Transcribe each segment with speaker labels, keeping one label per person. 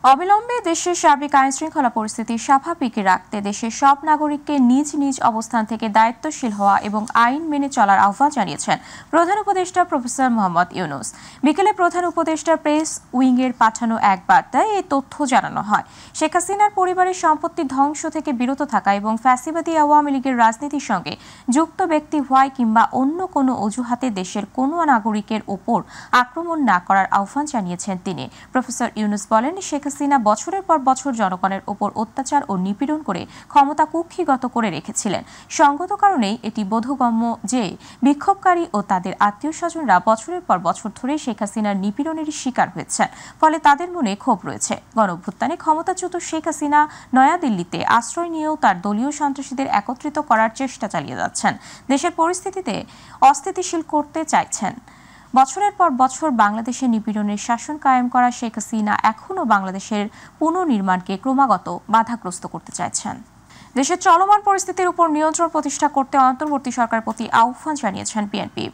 Speaker 1: অবিলম্বে দেশের সার্বিক আইন শৃঙ্খলা পরিস্থিতি স্বাভাবিক রাখতে দেশের সব নাগরিককে নিজ নিজ অবস্থান থেকে দায়িত্বশীল হওয়া এবং আইন মেনে চলার আহ্বান জানিয়েছেন প্রধান উপদেষ্টা প্রফেসর মোহাম্মদ ইউনূস। বিকেলে প্রধান উপদেষ্টা প্রেস উইংয়ের পাঠানো এক বার্তায় এই তথ্য জানানো হয়। শেখ হাসিনার পরিবারের সম্পত্তি ধ্বংস থেকে বিরত থাকা এবং ফ্যাসিবাদী আওয়ামী লীগের রাজনীতির সঙ্গে যুক্ত ব্যক্তি হওয়ায় কিংবা অন্য কোনো অজুহাতে দেশের কোনো নাগরিকের ওপর আক্রমণ না করার আহ্বান জানিয়েছেন তিনি। প্রফেসর ইউনূস বলেন, শেখ হাসিনা বছরের পর বছর জনগণের ওপর অত্যাচার ও নিপীড়ন করে ক্ষমতা কুক্ষিগত করে রেখেছিলেন। সঙ্গত কারণেই এটি বোধগম্য যে বিক্ষোভকারী ও তাদের আত্মীয় স্বজনরা বছরের পর বছর ধরে শেখ হাসিনার নিপীড়নের শিকার হয়েছেন, ফলে তাদের মনে ক্ষোভ রয়েছে। গণঅভ্যুত্থানে ক্ষমতাচ্যুত শেখ হাসিনা নয়াদিল্লিতে আশ্রয় নিয়েও তার দলীয় সন্ত্রাসীদের একত্রিত করার চেষ্টা চালিয়ে যাচ্ছেন, দেশের পরিস্থিতিতে অস্থিতিশীল করতে চাইছেন। বছরের পর বছর বাংলাদেশে নিপীড়নের শাসন কায়েম করা শেখ হাসিনা এখনও বাংলাদেশের পুনর্নির্মাণকে ক্রমাগত বাধাগ্রস্ত করতে চাইছেন। দেশের চলমান পরিস্থিতির উপর নিয়ন্ত্রণ প্রতিষ্ঠা করতে অন্তর্বর্তী সরকারের প্রতি আহ্বান জানিয়েছেন বিএনপি।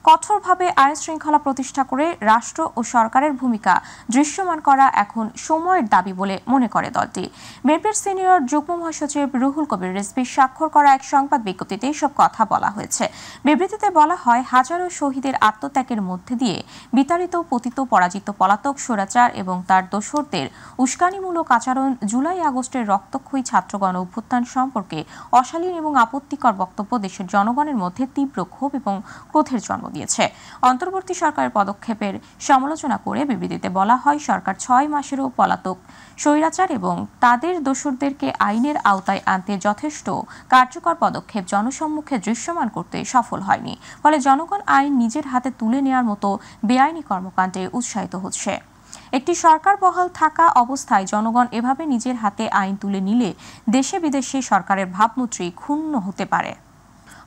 Speaker 1: কঠোরভাবে আইন শৃঙ্খলা প্রতিষ্ঠা করে রাষ্ট্র ও সরকারের ভূমিকা দৃশ্যমান করা এখন সময়ের দাবি বলে মনে করে দলটি। বিএনপির সিনিয়র যুগ্ম মহাসচিব রুহুল কবির রিজভীর স্বাক্ষর করা এক সংবাদ বিজ্ঞপ্তিতে এসব কথা বলা হয়েছে। বিবৃতিতে বলা হয়, হাজারো শহীদের আত্মত্যাগের মধ্যে দিয়ে বিতাড়িত, পতিত, পরাজিত, পলাতক, স্বৈরাচার এবং তার দোসরদের উস্কানিমূলক আচরণ, জুলাই আগস্টের রক্তক্ষয়ী ছাত্রগণ অভ্যুত্থান সম্পর্কে অশালীন এবং আপত্তিকর বক্তব্য দেশের জনগণের মধ্যে তীব্র ক্ষোভ এবং ক্রোধের জন্ম দিয়েছে। অন্তর্বর্তী সরকারের পদক্ষেপের সমালোচনা করে বিবৃতিতে বলা হয়, সরকার 6 মাসেরও পলাতক, স্বৈরাচার এবং তাদের দোসরদেরকে আইনের আওতায় আনতে যথেষ্ট কার্যকর পদক্ষেপ জনসম্মুখে দৃশ্যমান করতে সফল হয়নি। ফলে জনগণ আইন নিজের হাতে তুলে নেওয়ার মতো বেআইনি কর্মকাণ্ডে উৎসাহিত হচ্ছে। একটি সরকার বহাল থাকা অবস্থায় জনগণ এভাবে নিজের হাতে আইন তুলে নিলে দেশে বিদেশে সরকারের ভাবমূর্তি ক্ষুণ্ণ হতে পারে।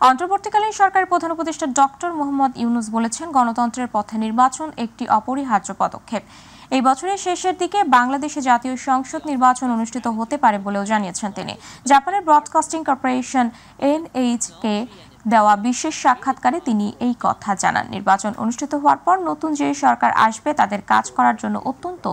Speaker 1: অন্তর্বর্তীকালীন সরকারের প্রধান উপদেষ্টা ডক্টর মোহাম্মদ ইউনূস বলেছেন, গণতন্ত্রের পথে নির্বাচন একটি অপরিহার্য পদক্ষেপ। এই বছরের শেষের দিকে বাংলাদেশে জাতীয় সংসদ নির্বাচন অনুষ্ঠিত হতে পারে বলেও জানিয়েছেন তিনি। জাপানের ব্রডকাস্টিং কর্পোরেশন NHK দেওয়া বিশেষ সাক্ষাৎকারে তিনি এই কথা জানান। নির্বাচন অনুষ্ঠিত হওয়ার পর নতুন যে সরকার আসবে তাদের কাজ করার জন্য অত্যন্ত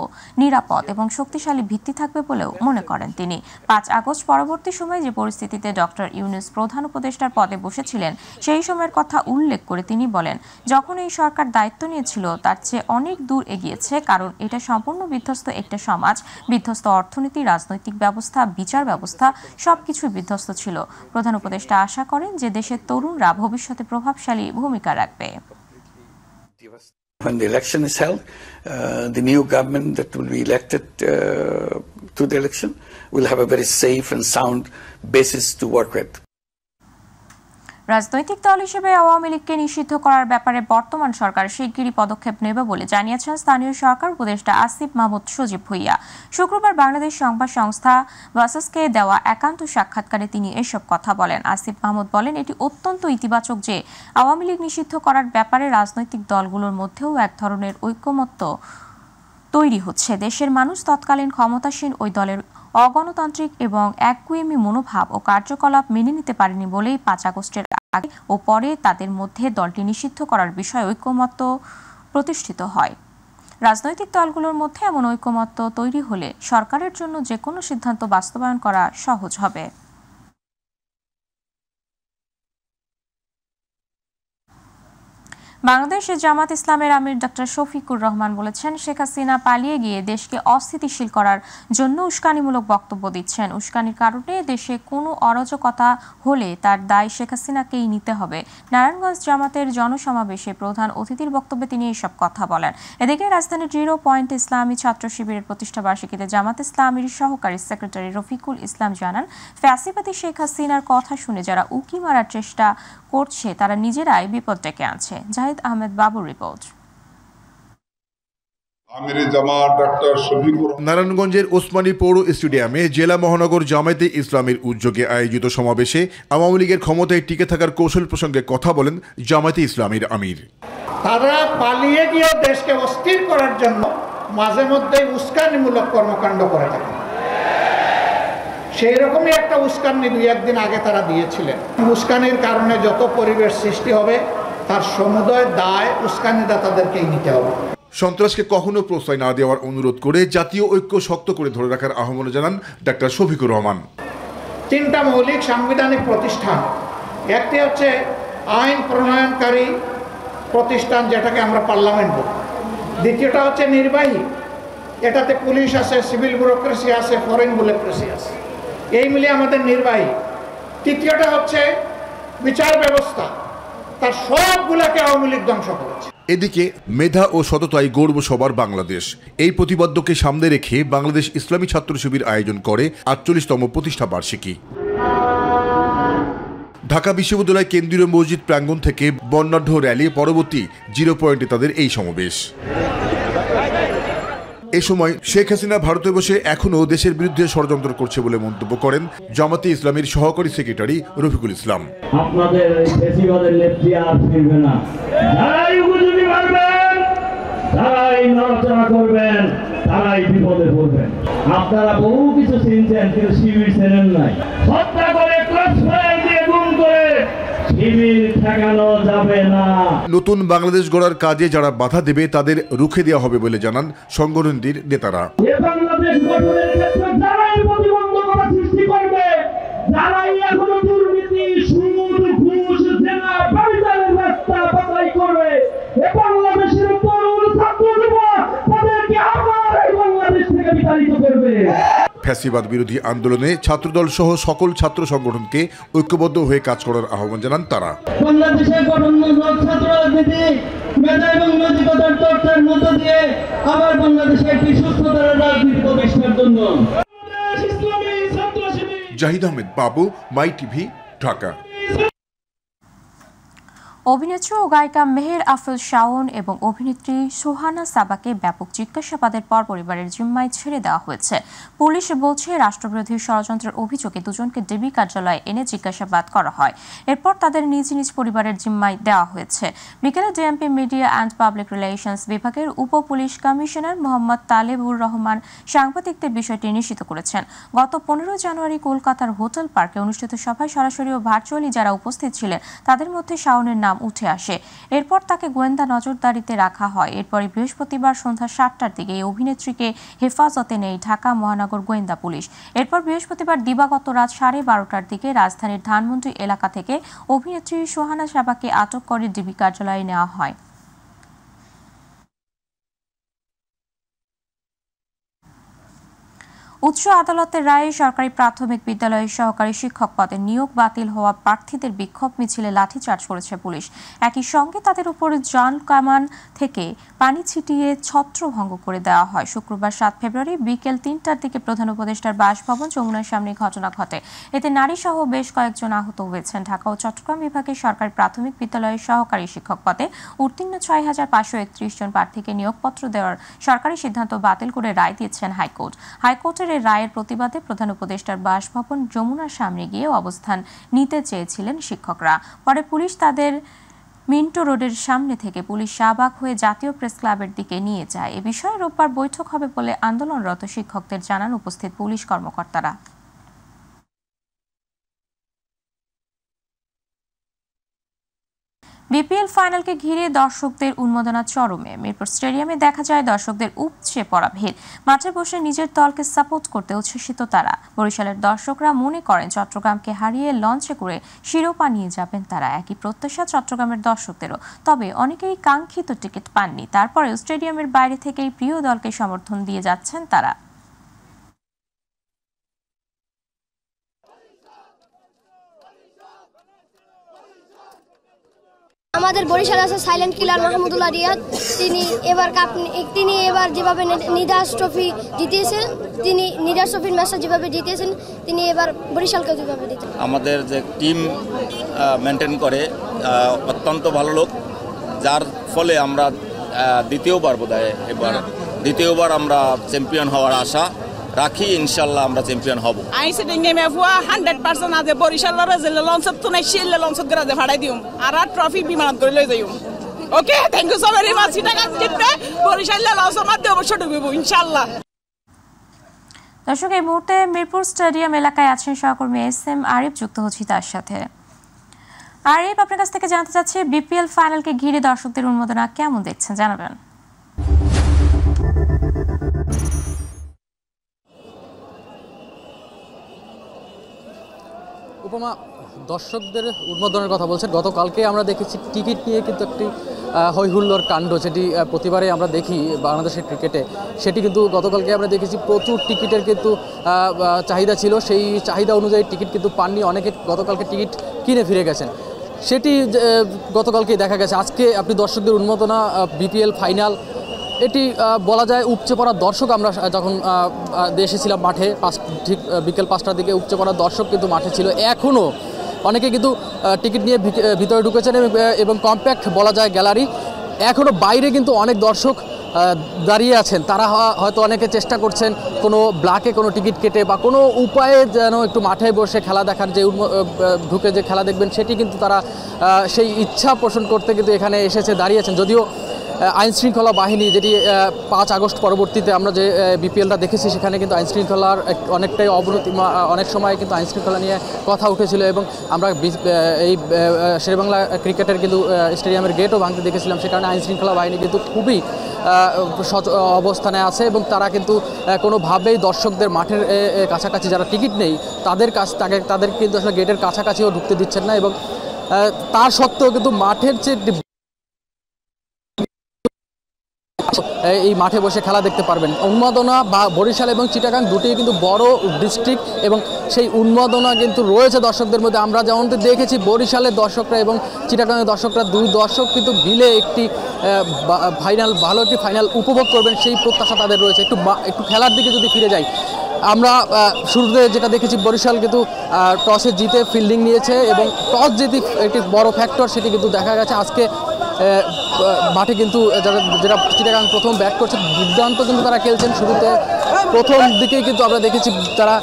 Speaker 1: নিরাপদ এবং শক্তিশালী ভিত্তি থাকবে বলেও মনে করেন তিনি। 5 আগস্ট পরবর্তী সময়ে যে পরিস্থিতিতে ডক্টর ইউনূস প্রধান উপদেষ্টার পদে বসেছিলেন সেই সময়ের কথা উল্লেখ করে তিনি বলেন, যখন এই সরকার দায়িত্ব নিয়েছিল তার চেয়ে অনেক দূর এগিয়েছে, কারণ এটা সম্পূর্ণ বিধ্বস্ত একটা সমাজ, বিধ্বস্ত অর্থনীতি, রাজনৈতিক ব্যবস্থা, বিচার ব্যবস্থা সবকিছুই বিধ্বস্ত ছিল। প্রধান উপদেষ্টা আশা করেন যে দেশের তরুণরা ভবিষ্যতে প্রভাবশালী ভূমিকা রাখবে।
Speaker 2: When the election is held, the new government that will be elected to the election will have a very safe and sound basis to work with.
Speaker 1: রাজনৈতিক দল হিসেবে আওয়ামী লীগকে নিষিদ্ধ করার ব্যাপারে বর্তমান সরকার শিগগিরই পদক্ষেপ নেবে বলে জানিয়েছেন স্থানীয় সরকার উপদেষ্টা আসিফ মাহমুদ সজীব ভুঁইয়া। শুক্রবার বাংলাদেশ সংবাদ সংস্থা ভাসাসকে দেওয়া একান্ত সাক্ষাৎকারে তিনি এসব কথা বলেন। আসিফ মাহমুদ বলেন, এটি অত্যন্ত ইতিবাচক যে আওয়ামী লীগ নিষিদ্ধ করার ব্যাপারে রাজনৈতিক দলগুলোর মধ্যেও এক ধরনের ঐকমত্য তৈরি হচ্ছে। দেশের মানুষ তৎকালীন ক্ষমতাসীন ওই দলের অগণতান্ত্রিক এবং একগুঁয়েমি মনোভাব ও কার্যকলাপ মেনে নিতে পারেনি বলেই 5 আগস্টের আগে ও পরে তাদের মধ্যে দলটি নিষিদ্ধ করার বিষয়ে ঐকমত্য প্রতিষ্ঠিত হয়। রাজনৈতিক দলগুলোর মধ্যে এমন ঐকমত্য তৈরি হলে সরকারের জন্য যে কোনো সিদ্ধান্ত বাস্তবায়ন করা সহজ হবে। বাংলাদেশের জামাত ইসলামের আমির ডক্টর শফিকুর রহমান বলেছেন, শেখ হাসিনা পালিয়ে গিয়ে দেশকে অস্থিতিশীল করার জন্য উস্কানিমূলক বক্তব্য দিচ্ছেন। উস্কানির কারণে দেশে কোনো অরাজকতা হলে তার দায় শেখ হাসিনাকেই নিতে হবে। নারায়ণগঞ্জ জামাতের জনসমাবেশে প্রধান অতিথির বক্তব্যে তিনি এসব কথা বলেন। এদিকে রাজধানীর 0 পয়েন্ট ইসলামী ছাত্র শিবিরের প্রতিষ্ঠাবার্ষিকীতে জামাত ইসলামীর সহকারী সেক্রেটারি রফিকুল ইসলাম জানান, ফ্যাসিবাদী শেখ হাসিনার কথা শুনে যারা উকি মারার চেষ্টা করছে তারা নিজেরাই বিপদ ডেকে আনছে। জাহিদ আহমেদ বাবুর রিপোর্ট।
Speaker 3: নারায়ণগঞ্জের ওসমানী পৌর স্টেডিয়ামে জেলা মহানগর জামায়াতে ইসলামের উদ্যোগে আয়োজিত সমাবেশে আওয়ামী লীগের ক্ষমতায় টিকে থাকার কৌশল প্রসঙ্গে কথা বলেন জামায়াতে ইসলামের আমির।
Speaker 4: তারা পালিয়ে গিয়ে দেশকে অস্থির করার জন্য মাঝে মধ্যে উস্কানিমূলক কর্মকাণ্ড করে থাকে। সেই রকমই একটা উস্কানি 2-1 দিন আগে তারা দিয়েছিলেন। উস্কানির কারণে যত পরিবেশ সৃষ্টি হবে তার সমুদয় দায় উস্কানিদাতাদেরকেই নিতে হবে।
Speaker 3: সন্ত্রাসকে কখনো প্রশ্রয় না দেওয়ার অনুরোধ করে জাতীয় ঐক্য শক্ত করে ধরে রাখার আহ্বান জানান ডাক্তার শফিকুর রহমান।
Speaker 4: 3টা মৌলিক সাংবিধানিক প্রতিষ্ঠান, একটি হচ্ছে আইন প্রণয়নকারী প্রতিষ্ঠান, যেটাকে আমরা পার্লামেন্ট বলি। দ্বিতীয়টা হচ্ছে নির্বাহী, এটাতে পুলিশ আছে, সিভিল ব্যুরোক্রেসি আছে, ফরেন ব্যুরোক্রেসি আছে, এই মিলিয়ে আমাদের নির্বাহী। তৃতীয়টা হচ্ছে বিচার ব্যবস্থা, তার সবগুলোকে আওয়ামী লীগ ধ্বংস করেছে।
Speaker 3: এদিকে মেধা ও সততায় গর্ব সবার বাংলাদেশ, এই প্রতিপাদ্যকে সামনে রেখে বাংলাদেশ ইসলামী ছাত্র শিবির আয়োজন করে 48তম প্রতিষ্ঠা বার্ষিকী। ঢাকা বিশ্ববিদ্যালয় কেন্দ্রীয় মসজিদ প্রাঙ্গণ থেকে বর্ণাঢ্য র্যালি পরবর্তী 0 পয়েন্টে তাদের এই সমাবেশ। এ সময় শেখ হাসিনা ভারতে বসে এখনও দেশের বিরুদ্ধে ষড়যন্ত্র করছে বলে মন্তব্য করেন জামাতে ইসলামীর সহকারী সেক্রেটারি রফিকুল ইসলাম।
Speaker 5: আপনাদের ফ্যাসিবাদের নেত্রী আর ফিরবে না, যারাই উপযোগী পারবেন, যারাই নড়াচড়া করবেন, তারাই বিপদে পড়বেন। আপনারা বহু কিছু চিনছেন, কিন্তু শিবির চেনেন নাই। হত্যা করে ক্রসফায়ার দিয়ে গুম করে শিবির ঠেকানো যাবে না।
Speaker 3: নতুন বাংলাদেশ গড়ার কাজে যারা বাধা দেবে তাদের রুখে দেওয়া হবে বলে জানান সংগঠনটির নেতারা।
Speaker 5: বাংলাদেশ গঠনের ক্ষেত্রে যারাই প্রতিবন্ধকতা সৃষ্টি করবে, যারাই এখনো দুর্নীতি, সুদ, ঘুষ, জেনা, ব্যভিচারের রাস্তা বাছাই করবে, এ বাংলাদেশের তরুণ ছাত্র যুবক তাদেরকে আবার এই বাংলাদেশ থেকে বিতাড়িত করবে।
Speaker 3: ফ্যাসিবাদ বিরোধী আন্দোলনে ছাত্রদল সহ সকল ছাত্র সংগঠনকে ঐক্যবদ্ধ হয়ে কাজ করার আহ্বান জানান তারা।
Speaker 5: বাংলাদেশের গঠনমূলক ছাত্র রাজনীতি মেধা এবং নৈতিকতার চর্চার মধ্য দিয়ে আবার বাংলাদেশে একটি সুস্থতার রাজনীতি প্রতিষ্ঠার জন্য
Speaker 3: জাহিদ আহমেদ বাবু, মাই টিভি, ঢাকা।
Speaker 1: অভিনেত্রী ও গায়িকা মেহের আফরোজ শাওন এবং অভিনেত্রী সুহানা সাবাকে ব্যাপক জিজ্ঞাসাবাদের পর পরিবারের জিম্মায় ছেড়ে দেওয়া হয়েছে। পুলিশ বলছে রাষ্ট্রবিরোধী ষড়যন্ত্রের অভিযোগে দুজনকে ডিবি কার্যালয়ে এনে জিজ্ঞাসাবাদ করা হয়। এরপর তাদের নিজ নিজ পরিবারের জিম্মায় দেওয়া হয়েছে। বিকেলে DMP media and public relations বিভাগের উপ পুলিশ কমিশনার মোহাম্মদ তালেবুর রহমান সাংবাদিকদের বিষয়টি নিশ্চিত করেছেন। গত 15 জানুয়ারি কলকাতার হোটেল পার্কে অনুষ্ঠিত সভায় সরাসরি ও ভার্চুয়ালি যারা উপস্থিত ছিলেন তাদের মধ্যে শাওনের নাম উঠে আসে। এরপর তাকে গোয়েন্দা নজরদারিতে রাখা হয়। এরপরে বৃহস্পতিবার সন্ধ্যা 7টার দিকে এই অভিনেত্রীকে হেফাজতে নেয় ঢাকা মহানগর গোয়েন্দা পুলিশ। এরপর বৃহস্পতিবার দিবাগত রাত 12:30টার দিকে রাজধানীর ধানমন্ডি এলাকা থেকে অভিনেত্রী সুহানা সাবাকে আটক করে ডিবি কার্যালয়ে নেওয়া হয়। উচ্চ আদালতের রায়ে সরকারি প্রাথমিক বিদ্যালয়ের সহকারী শিক্ষক পদে নিয়োগ বাতিল হওয়া প্রার্থীদের বিক্ষোভ মিছিলে লাঠিচার্জ করেছে পুলিশ। একই সঙ্গে তাদের উপর জাল কামান থেকে পানি ছিটিয়ে ছত্রভঙ্গ করে দেওয়া হয়। শুক্রবার 7 ফেব্রুয়ারি বিকেল 3টার দিকে প্রধান উপদেষ্টার বাসভবন যমুনার সামনে ঘটনা ঘটে। এতে নারী সহ বেশ কয়েকজন আহত হয়েছেন। ঢাকা ও চট্টগ্রাম বিভাগের সরকারি প্রাথমিক বিদ্যালয়ের সহকারী শিক্ষক পদে উত্তীর্ণ 6531 জন প্রার্থীকে নিয়োগপত্র দেওয়ার সরকারি সিদ্ধান্ত বাতিল করে রায় দিয়েছেন হাইকোর্ট। হাইকোর্টের রায়ের প্রতিবাদে প্রধান উপদেষ্টার বাসভবন যমুনার সামনে গিয়ে অবস্থান নিতে চেয়েছিলেন শিক্ষকরা। পরে পুলিশ তাদের মিন্টো রোডের সামনে থেকে পুলিশ শাহবাগ হয়ে জাতীয় প্রেস ক্লাবের দিকে নিয়ে যায়। এ বিষয়ে রোববার বৈঠক হবে বলে আন্দোলনরত শিক্ষকদের জানান উপস্থিত পুলিশ কর্মকর্তারা। বিপিএল ফাইনালকে ঘিরে দর্শকদের উন্মাদনা চরমে। মিরপুর স্টেডিয়ামে দেখা যায় দর্শকদের উপচে পড়া ভিড়। মাঠে বসে নিজের দলকে সাপোর্ট করতে উচ্ছ্বসিত তারা। বরিশালের দর্শকরা মনে করেন চট্টগ্রামকে হারিয়ে লঞ্চে করে শিরোপা নিয়ে যাবেন তারা। একই প্রত্যাশা চট্টগ্রামের দর্শকদেরও। তবে অনেকেই কাঙ্ক্ষিত টিকিট পাননি। তারপরেও স্টেডিয়ামের বাইরে থেকেই প্রিয় দলকে সমর্থন দিয়ে যাচ্ছেন তারা।
Speaker 6: আমাদের বরিশাল আছে সাইলেন্ট কিলার মাহমুদুল্লাহ রিয়াদ। তিনি এবার যেভাবে নিদাস ট্রফি জিতিয়েছেন, তিনি নিদাস ট্রফির ম্যাচটা যেভাবে জিতিয়েছেন, তিনি এবার বরিশালকে যেভাবে দিতেন।
Speaker 7: আমাদের যে টিম মেনটেন করে অত্যন্ত ভালো লোক, যার ফলে আমরা দ্বিতীয়বার আমরা চ্যাম্পিয়ন হওয়ার আশা রাখি। ইনশাল্লাহ আমরা চ্যাম্পিয়ন হব।
Speaker 8: আইসিটিং গেমে ফুয়া 100% আজ বরিশালের যে লঞ্চত তো নাই শিলে লঞ্চত করে দে ভাড়াই দিউম আর ট্রফি বিমানত করে লই যাইম। Okay, thank you so very much. এটা কাজ জিতবে বরিশালে লঞ্চের মধ্যে অবশ্যই ঢুকবো ইনশাআল্লাহ।
Speaker 1: দর্শক, এই মুহূর্তে মিরপুর স্টেডিয়াম এলাকায় আছেন সহকর্মী SM আরিফ, যুক্ত হচ্ছি তার সাথে। আরিফ, আপনার কাছ থেকে জানতে চাচ্ছি বিপিএল ফাইনালকে ঘিরে দর্শকদের উন্মাদনা কেমন দেখছেন, জানাবেন।
Speaker 9: উপমা, দর্শকদের উন্মোদনের কথা বলছেন। গতকালকে আমরা দেখেছি টিকিট নিয়ে কিন্তু একটি হৈহুল্লোর কাণ্ড, যেটি প্রতিবারে আমরা দেখি বাংলাদেশের ক্রিকেটে, সেটি কিন্তু গতকালকে আমরা দেখেছি প্রচুর টিকিটের কিন্তু চাহিদা ছিল। সেই চাহিদা অনুযায়ী টিকিট কিন্তু পাননি, অনেকে গতকালকে টিকিট কিনে ফিরে গেছেন, সেটি গতকালকেই দেখা গেছে। আজকে আপনি দর্শকদের উন্মোদনা, বিপিএল ফাইনাল, এটি বলা যায় উপচে পড়া দর্শক। আমরা যখন এসেছিলাম মাঠে ঠিক বিকেল 5টার দিকে উপচে পড়া দর্শক কিন্তু মাঠে ছিল। এখনও অনেকে কিন্তু টিকিট নিয়ে ভিতরে ঢুকেছেন এবং কম্প্যাক্ট বলা যায় গ্যালারি। এখনও বাইরে কিন্তু অনেক দর্শক দাঁড়িয়ে আছেন। তারা হয়তো অনেকে চেষ্টা করছেন কোনো ব্ল্যাকে কোনো টিকিট কেটে বা কোনো উপায়ে যেন একটু মাঠে বসে খেলা দেখার, যে ঢুকে যে খেলা দেখবেন সেটি কিন্তু তারা সেই ইচ্ছা পোষণ করতে কিন্তু এখানে এসেছে, দাঁড়িয়েছেন। যদিও আইনশৃঙ্খলা বাহিনী, যেটি 5 আগস্ট পরবর্তীতে আমরা যে বিপিএলটা দেখেছি, সেখানে কিন্তু আইনশৃঙ্খলার অনেকটাই অবনতি, অনেক সময় কিন্তু আইনশৃঙ্খলা নিয়ে কথা উঠেছিল এবং আমরা এই শেরেবাংলা ক্রিকেটের কিন্তু স্টেডিয়ামের গেটও ভাঙতে দেখেছিলাম। সে কারণে আইনশৃঙ্খলা বাহিনী কিন্তু খুবই অবস্থানে আছে এবং তারা কিন্তু কোনোভাবেই দর্শকদের মাঠের কাছাকাছি যারা টিকিট নেই তাদের কিন্তু আসলে গেটের কাছাকাছিও ঢুকতে দিচ্ছেন না। এবং তার সত্ত্বেও কিন্তু মাঠের যে এই মাঠে বসে খেলা দেখতে পারবেন। উন্মাদনা বা বরিশাল এবং চিটাগাং দুটোই কিন্তু বড় ডিস্ট্রিক্ট এবং সেই উন্মাদনা কিন্তু রয়েছে দর্শকদের মধ্যে। আমরা যেমন দেখেছি বরিশালের দর্শকরা এবং চিটাগাংয়ের দর্শকরা, দুই দর্শক কিন্তু মিলে একটি ভালো একটি ফাইনাল উপভোগ করবেন, সেই প্রত্যাশা তাদের রয়েছে। একটু খেলার দিকে যদি ফিরে যাই, আমরা শুরুতে যেটা দেখেছি বরিশাল কিন্তু টসে জিতে ফিল্ডিং নিয়েছে এবং টস জিতে একটি বড় ফ্যাক্টর, সেটি কিন্তু দেখা গেছে আজকে মাঠে কিন্তু যারা চিটাগাং প্রথম ব্যাট করছে দুর্দান্ত কিন্তু তারা খেলছেন। শুরুতে প্রথম দিকেই কিন্তু আমরা দেখেছি তারা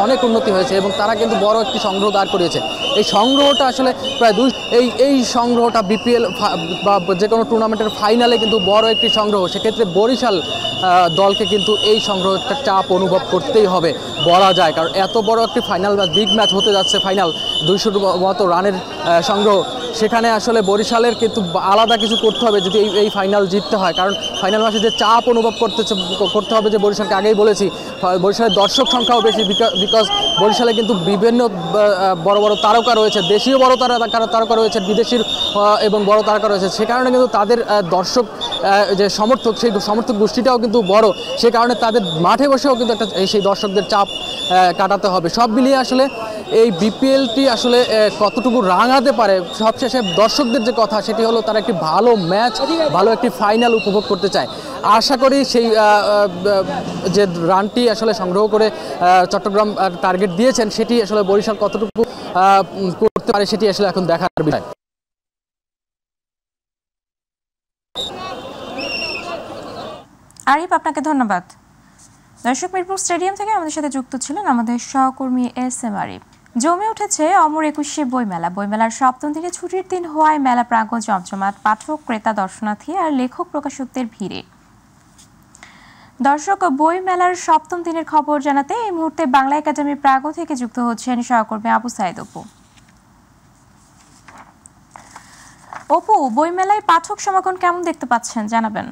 Speaker 9: অনেক উন্নতি হয়েছে এবং তারা কিন্তু বড় একটি সংগ্রহ দাঁড় করিয়েছে। এই সংগ্রহটা আসলে প্রায় এই সংগ্রহটা বিপিএল বা যে কোনো টুর্নামেন্টের ফাইনালে কিন্তু বড় একটি সংগ্রহ। সেক্ষেত্রে বরিশাল দলকে কিন্তু এই সংগ্রহটা চাপ অনুভব করতেই হবে বলা যায়, কারণ এত বড় একটি ফাইনাল বা বিগ ম্যাচ হতে যাচ্ছে, ফাইনাল 200 মতো রানের সংগ্রহ। সেখানে আসলে বরিশালের কিন্তু আলাদা কিছু করতে হবে যদি এই ফাইনাল জিততে হয়, কারণ ফাইনাল ম্যাচে যে চাপ অনুভব করতে হবে, যে বরিশালকে আগেই বলেছি বরিশালের দর্শক সংখ্যাও বেশি, বিকজ বরিশালে কিন্তু বিভিন্ন বড় বড় তারকা রয়েছে, দেশীয় বড় তারকা রয়েছে, বিদেশির এবং বড় তারকা রয়েছে। সে কারণে কিন্তু তাদের দর্শক যে সমর্থক, সেই সমর্থক গোষ্ঠীটাও কিন্তু বড়। সে কারণে তাদের মাঠে বসেও কিন্তু একটা সেই দর্শকদের চাপ কাটাতে হবে। সব মিলিয়ে আসলে এই বিপিএলটি আসলে কতটুকু রাঙাতে পারে, সবশেষে দর্শকদের যে কথা সেটি হলো তারা একটি ভালো ম্যাচ, ভালো একটি ফাইনাল উপভোগ করতে চায়। আশা করি সেই যে রানটি আসলে সংগ্রহ করে চট্টগ্রাম টার্গেট দিয়েছেন, সেটি আসলে বরিশাল কতটুকু করতে পারে সেটি আসলে এখন দেখার বিষয়।
Speaker 1: আরিফ, আপনাকে ধন্যবাদ। দর্শক, মিরপুর স্টেডিয়াম থেকে আমাদের সাথে যুক্ত ছিলেন আমাদের সহকর্মী SM আরিফ। জমে উঠেছে অমর 21শে বইমেলা। বইমেলার 7ম দিনে ছুটির দিন হওয়ায় মেলা প্রাঙ্গণ জমজমাট, পাঠক, ক্রেতা, দর্শনার্থী আর লেখক প্রকাশকদের ভিড়ে। দর্শক, বইমেলার 7ম দিনের খবর জানাতে এই মুহূর্তে বাংলা একাডেমির প্রাঙ্গণ থেকে যুক্ত হচ্ছেন সহকর্মী আবু সাইদ অপু। অপু, বইমেলায় পাঠক সমাগম কেমন দেখতে পাচ্ছেন জানাবেন।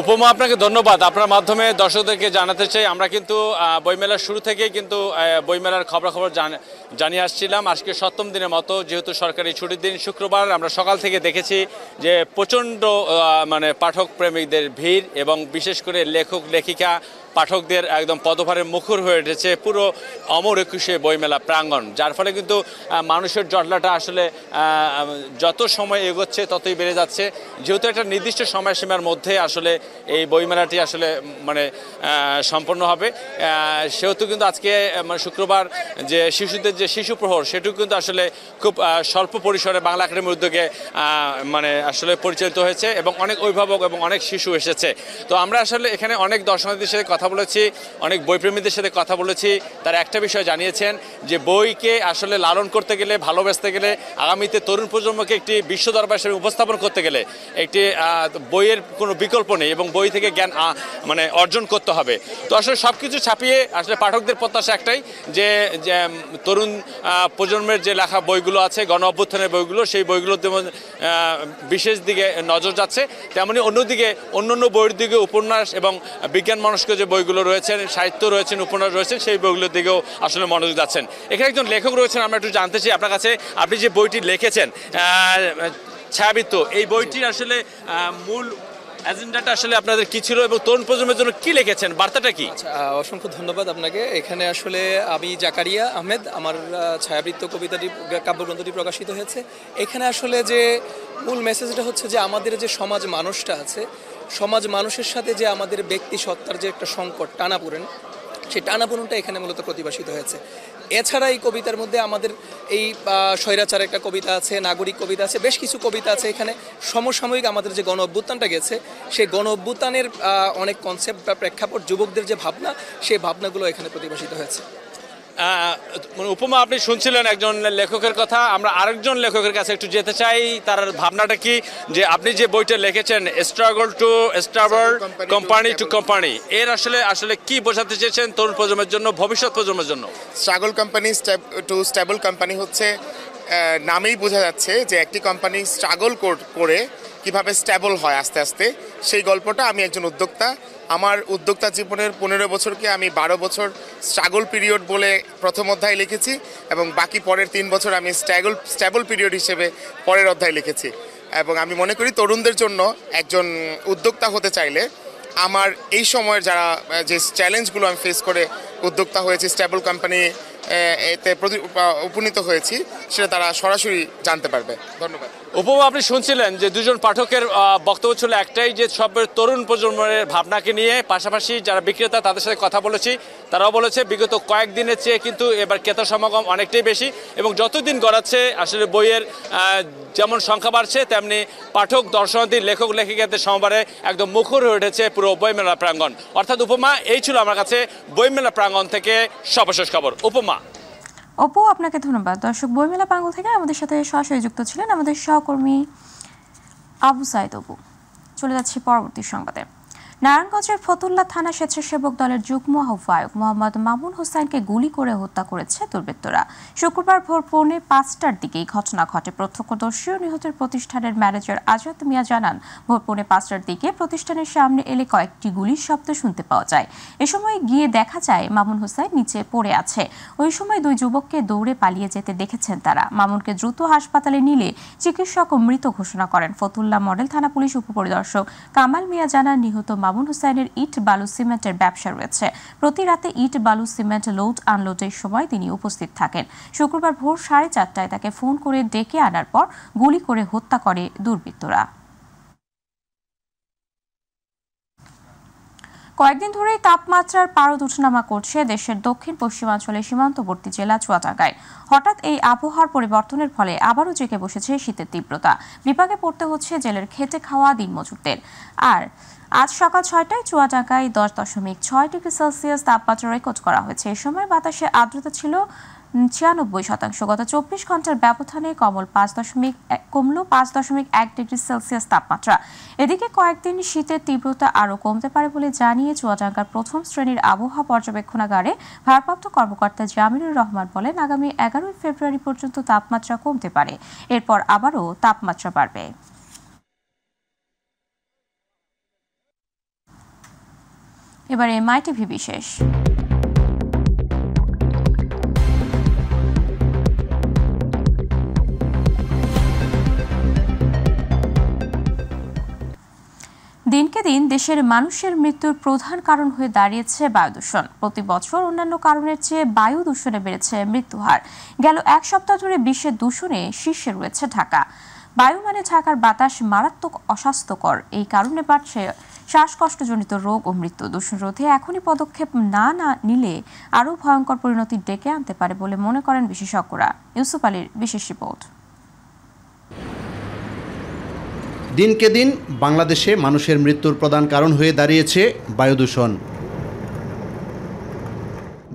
Speaker 10: উপমা, আপনাকে ধন্যবাদ। আপনার মাধ্যমে দর্শকদেরকে জানাতে চাই, আমরা কিন্তু বইমেলার শুরু থেকেই কিন্তু বইমেলার খবরাখবর জানিয়ে আসছিলাম। আজকে 7ম দিনের মতো, যেহেতু সরকারি ছুটির দিন শুক্রবার, আমরা সকাল থেকে দেখেছি যে প্রচণ্ড পাঠক প্রেমিকদের ভিড় এবং বিশেষ করে লেখক লেখিকা পাঠকদের একদম পদভারে মুখর হয়ে উঠেছে পুরো অমর 21শে বইমেলা প্রাঙ্গণ, যার ফলে কিন্তু মানুষের জটলাটা আসলে যত সময় এগোচ্ছে ততই বেড়ে যাচ্ছে। যেহেতু একটা নির্দিষ্ট সময়সীমার মধ্যে আসলে এই বইমেলাটি আসলে সম্পন্ন হবে, সেহেতু কিন্তু আজকে শুক্রবার যে শিশুদের যে শিশু প্রহর, সেটিও কিন্তু আসলে খুব স্বল্প পরিসরে বাংলা একাডেমির উদ্যোগে আসলে পরিচালিত হয়েছে এবং অনেক অভিভাবক এবং অনেক শিশু এসেছে। তো আমরা আসলে এখানে অনেক দর্শনার্থীর সাথে কথা কথা বলেছি, অনেক বইপ্রেমীদের সাথে কথা বলেছি, তারা একটা বিষয় জানিয়েছেন যে বইকে আসলে লালন করতে গেলে, ভালোবাসতে গেলে, আগামীতে তরুণ প্রজন্মকে একটি বিশ্ব দরবার হিসেবে উপস্থাপন করতে গেলে একটি বইয়ের কোনো বিকল্প নেই এবং বই থেকে জ্ঞান মানে অর্জন করতে হবে। তো আসলে সব কিছু ছাপিয়ে আসলে পাঠকদের প্রত্যাশা একটাই যে তরুণ প্রজন্মের যে লেখা বইগুলো আছে, গণ অভ্যুত্থানের বইগুলো, সেই বইগুলোতে বিশেষ দিকে নজর যাচ্ছে। তেমনি অন্যদিকে অন্যান্য বইয়ের দিকে উপন্যাস এবং বিজ্ঞান মনস্ক যে বইগুলো রয়েছেন, সাহিত্য রয়েছেন, উপন্যাস রয়েছেন, সেই বইগুলোর দিকেও আসলে মনোযোগ যাচ্ছেন। এখানে একজন লেখক রয়েছেন, আমরা একটু জানতে চাই আপনার কাছে, আপনি যে বইটি লিখেছেন ছায়াবৃত্ত, এই বইটির আসলে মূল এজেন্ডাটা আসলে আপনাদের কি ছিল এবং তরুণ প্রজন্মের জন্য কি লিখেছেন, বার্তাটা কি?
Speaker 11: অসংখ্য ধন্যবাদ আপনাকে। এখানে আসলে আমি জাকারিয়া আহমেদ, আমার ছায়াবৃত্ত কবিতাটি কাব্যগ্রন্থটি প্রকাশিত হয়েছে। এখানে আসলে যে মূল মেসেজটা হচ্ছে যে আমাদের যে সমাজ মানুষটা আছে, সমাজ মানুষের সাথে যে আমাদের ব্যক্তি সত্তার যে একটা সংকট, টানাপোড়েন, সেই টানাপোড়েনটা এখানে মূলত প্রতিভাসিত হয়েছে। এছাড়া এই কবিতার মধ্যে আমাদের এই স্বৈরাচার একটা কবিতা আছে, নাগরিক কবিতা আছে, বেশ কিছু কবিতা আছে। এখানে সমসাময়িক আমাদের যে গণ অভ্যুত্থানটা গেছে, সেই গণ অভ্যুত্থানের অনেক কনসেপ্ট বা প্রেক্ষাপট, যুবকদের যে ভাবনা, সেই ভাবনাগুলো এখানে প্রতিভাসিত হয়েছে।
Speaker 10: উপমা, আপনি শুনছিলেন একজন লেখকের কথা, আমরা আরেকজন লেখকের কাছে একটু যেতে চাই। তার ভাবনাটা কি, যে আপনি যে বইটা লিখেছেন struggle to stable, company to company, এর আসলে কি বোঝাতে চেয়েছেন তরুণ প্রজন্মের জন্য, ভবিষ্যৎ প্রজন্মের জন্য?
Speaker 12: Struggle company to stable company হচ্ছে, নামেই বোঝা যাচ্ছে যে একটি কোম্পানি স্ট্রাগল করে কিভাবে স্টেবল হয় আস্তে আস্তে, সেই গল্পটা আমি একজন উদ্যোক্তা। আমার উদ্যোক্তা জীবনের 15 বছরকে আমি 12 বছর স্ট্রাগল পিরিয়ড বলে প্রথম অধ্যায় লিখেছি এবং বাকি পরের 3 বছর আমি স্টেবল পিরিয়ড হিসেবে পরের অধ্যায় লিখেছি। এবং আমি মনে করি তরুণদের জন্য একজন উদ্যোক্তা হতে চাইলে আমার এই সময়ের যারা যে চ্যালেঞ্জগুলো আমি ফেস করে উদ্যোক্তা হয়েছি, স্টেবল কোম্পানি এতে উপনীত হয়েছি, সেটা তারা সরাসরি জানতে পারবে। ধন্যবাদ।
Speaker 10: উপমা, আপনি শুনছিলেন যে দুজন পাঠকের বক্তব্য ছিল একটাই, যে সব তরুণ প্রজন্মের ভাবনাকে নিয়ে, পাশাপাশি যারা বিক্রেতা তাদের সাথে কথা বলেছি, তারাও বলেছে বিগত কয়েকদিনের চেয়ে কিন্তু এবার ক্রেতা সমাগম অনেকটাই বেশি এবং যতদিন গড়াচ্ছে আসলে বইয়ের যেমন সংখ্যা বাড়ছে, তেমনি পাঠক, দর্শনার্থী, লেখক, লেখিকাদের সমাবারে একদম মুখর হয়ে উঠেছে পুরো বইমেলা প্রাঙ্গণ। অর্থাৎ উপমা, এই ছিল আমার কাছে বইমেলা প্রাঙ্গণ থেকে সর্বশেষ খবর। উপমা।
Speaker 1: অপু, আপনাকে ধন্যবাদ। দর্শক, বইমেলা প্রাঙ্গণ থেকে আমাদের সাথে সরাসরি যুক্ত ছিলেন আমাদের সহকর্মী আবু সাইদ অপু। চলে যাচ্ছি পরবর্তী সংবাদে। নারায়ণগঞ্জের ফতুল্লা থানা স্বেচ্ছাসেবক দলের যুগ্ম আহ্বায়ক মোহাম্মদ মামুন হোসাইনকে গুলি করে হত্যা করেছে দুর্বৃত্তরা। শুক্রবার ভোর 4:45টার দিকে এই ঘটনা ঘটে। প্রত্যক্ষদর্শী ও নিহতের প্রতিষ্ঠানের ম্যানেজার আজাদ মিয়া জানান, ভোর 4:45টার দিকে প্রতিষ্ঠানের সামনে এলে কয়েকটি গুলির শব্দ শুনতে পাওয়া যায়। এ সময় গিয়ে দেখা যায় মামুন হোসাইন নিচে পড়ে আছে। ওই সময় দুই যুবককে দৌড়ে পালিয়ে যেতে দেখেছেন তারা। মামুনকে দ্রুত হাসপাতালে নিলে চিকিৎসক মৃত ঘোষণা করেন। ফতুল্লা মডেল থানা পুলিশ উপপরিদর্শক কামাল মিয়া জানান, নিহত মামুন হোসাইনের ইট বালু সিমেন্টের ব্যবসা রয়েছে। প্রতি রাতে ইট বালু সিমেন্ট লোড আনলোডের সময় তিনি উপস্থিত থাকেন। শুক্রবার ভোর 4:30টায় তাকে ফোন করে ডেকে আনার পর গুলি করে হত্যা করে দুর্বৃত্তরা। কয়েকদিন ধরেই তাপমাত্রার পারদ ওঠানামা করছে দেশের দক্ষিণ পশ্চিমাঞ্চলের সীমান্তবর্তী জেলা চুয়াডাঙ্গায়। হঠাৎ এই আবহাওয়ার পরিবর্তনের ফলে আবারও জেগে বসেছে শীতের তীব্রতা। বিপাকে পড়তে হচ্ছে জেলের খেটে খাওয়া দিনমজুরদের। আর আজ সকাল 6টায় চুয়াডাঙ্গায় 10.6 ডিগ্রি সেলসিয়াস তাপমাত্রা রেকর্ড করা হয়েছে। এ সময় বাতাসে আর্দ্রতা ছিল 96%। গত 24 ঘন্টার ব্যবধানে কমল 5.1 ডিগ্রি সেলসিয়াস তাপমাত্রা। এদিকে কয়েকদিন শীতের তীব্রতা আরও কমতে পারে বলে জানিয়ে চুয়াডাঙ্গার প্রথম শ্রেণীর আবহাওয়া পর্যবেক্ষণাগারে ভারপ্রাপ্ত কর্মকর্তা জামিলুর রহমান বলেন, আগামী 11 ফেব্রুয়ারি পর্যন্ত তাপমাত্রা কমতে পারে, এরপর আবারও তাপমাত্রা বাড়বে। এবারে মাইটিভি বিশেষ। দিনকে দিন দেশের মানুষের মৃত্যুর প্রধান কারণ হয়ে দাঁড়িয়েছে বায়ু দূষণ। প্রতি বছর অন্যান্য কারণের চেয়ে বায়ু দূষণে বেড়েছে মৃত্যুহার। গেল এক সপ্তাহ ধরে বিশ্বের দূষণে শীর্ষে রয়েছে ঢাকা। বায়ু মানে ঢাকার বাতাস মারাত্মক অস্বাস্থ্যকর। এই কারণে বাড়ছে শ্বাসকষ্টজনিত রোগ ও মৃত্যু। দূষণ রোধে এখনই পদক্ষেপ না নিলে আরও ভয়ঙ্কর পরিণতি ডেকে আনতে পারে বলে মনে করেন বিশেষজ্ঞরা। ইউসুফ আলীর বিশেষ রিপোর্ট।
Speaker 13: দিনকে দিন বাংলাদেশে মানুষের মৃত্যুর প্রধান কারণ হয়ে দাঁড়িয়েছে বায়ু দূষণ।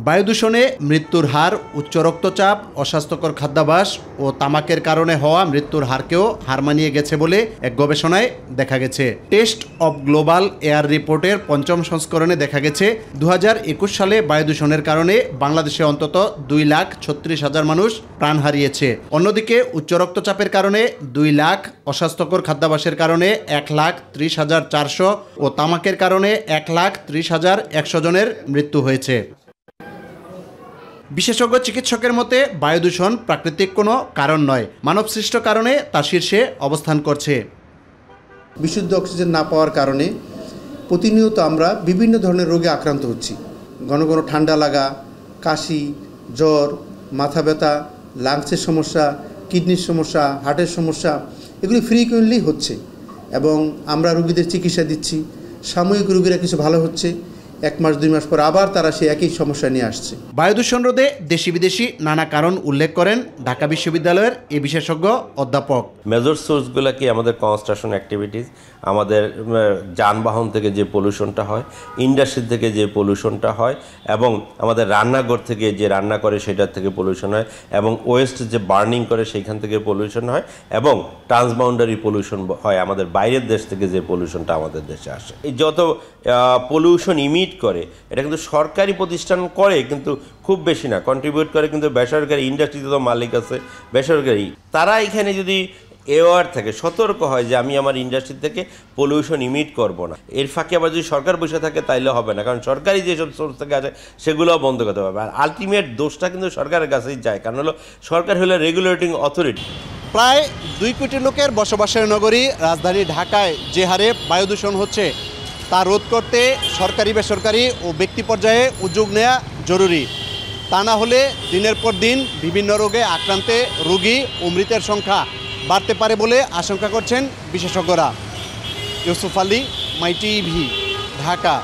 Speaker 13: বায়ু দূষণে মৃত্যুর হার, উচ্চ রক্তচাপ, অস্বাস্থ্যকর খাদ্যাভ্যাস ও তামাকের কারণে হওয়া মৃত্যুর হারকেও হার মানিয়ে গেছে বলে এক গবেষণায় দেখা গেছে। টেস্ট অব গ্লোবাল এয়ার রিপোর্টের ৫ম সংস্করণে দেখা গেছে ২০২১ সালে বায়ু দূষণের কারণে বাংলাদেশে অন্তত ২,৩৬,০০০ মানুষ প্রাণ হারিয়েছে। অন্যদিকে উচ্চ রক্তচাপের কারণে ২ লাখ, অস্বাস্থ্যকর খাদ্যাভ্যাসের কারণে ১,৩০,৪০০ ও তামাকের কারণে ১,৩০,১০০ জনের মৃত্যু হয়েছে। বিশেষজ্ঞ চিকিৎসকের মতে বায়ু দূষণ প্রাকৃতিক কোনো কারণ নয়, মানবসৃষ্ট কারণে তা শীর্ষে অবস্থান করছে।
Speaker 14: বিশুদ্ধ অক্সিজেন না পাওয়ার কারণে প্রতিনিয়ত আমরা বিভিন্ন ধরনের রোগে আক্রান্ত হচ্ছি। ঘন ঘন ঠান্ডা লাগা, কাশি, জ্বর, মাথা ব্যথা, লাংসের সমস্যা, কিডনির সমস্যা, হার্টের সমস্যা, এগুলি ফ্রিকুয়েন্টলি হচ্ছে এবং আমরা রোগীদের চিকিৎসা দিচ্ছি। সাময়িক রোগীরা কিছু ভালো হচ্ছে, 1 মাস 2 মাস পর আবার তারা সেই একই সমস্যা নিয়ে আসছে।
Speaker 13: বায়ু দূষণ রোধে দেশি বিদেশি নানা কারণ উল্লেখ করেন ঢাকা বিশ্ববিদ্যালয়ের এই বিশেষজ্ঞ অধ্যাপক।
Speaker 15: মেজর সোর্সগুলো কি আমাদের কনস্ট্রাকশন অ্যাক্টিভিটিস, আমাদের যানবাহন থেকে যে পলিউশনটা হয়, ইন্ডাস্ট্রি থেকে যে পলিউশনটা হয়, এবং আমাদের রান্নাঘর থেকে যে রান্না করে সেটার থেকে পলিউশন হয়, এবং ওয়েস্ট যে বার্নিং করে সেইখান থেকে পলিউশন হয়, এবং ট্রান্সবাউন্ডারি পলিউশন হয় আমাদের বাইরের দেশ থেকে যে পলিউশনটা আমাদের দেশে আসে। এই যত পলিউশন ইমিট করে এটা কিন্তু সরকারি প্রতিষ্ঠান করে, কিন্তু খুব বেশি না, কন্ট্রিবিউট করে কিন্তু বেসরকারি ইন্ডাস্ট্রিতে তো মালিক আছে বেসরকারি। তারা এখানে যদি এওয়ার থাকে, সতর্ক হয় যে আমি আমার ইন্ডাস্ট্রি থেকে পলিউশন ইমিট করব না, এর ফাঁকে আবার যদি সরকার বসে থাকে তাইলে হবে না, কারণ সরকারি যেসব সোর্স থেকে আছে সেগুলোও বন্ধ করতে হবে। আর আলটিমেট দোষটা কিন্তু সরকারের কাছেই যায়, কারণ হলো সরকার হলো রেগুলেটিং অথরিটি।
Speaker 13: প্রায় 2 কোটি লোকের বসবাসের নগরী রাজধানী ঢাকায় যে হারে বায়ু দূষণ হচ্ছে তা রোধ করতে সরকারি, বেসরকারি ও ব্যক্তি পর্যায়ে উদ্যোগ নেওয়া জরুরি। তা না হলে দিনের পর দিন বিভিন্ন রোগে আক্রান্তে রোগী ও মৃতের সংখ্যা বাড়তে পারে বলে আশঙ্কা করছেন বিশেষজ্ঞরা। ইউসুফ আলী, মাই টিভি, ঢাকা।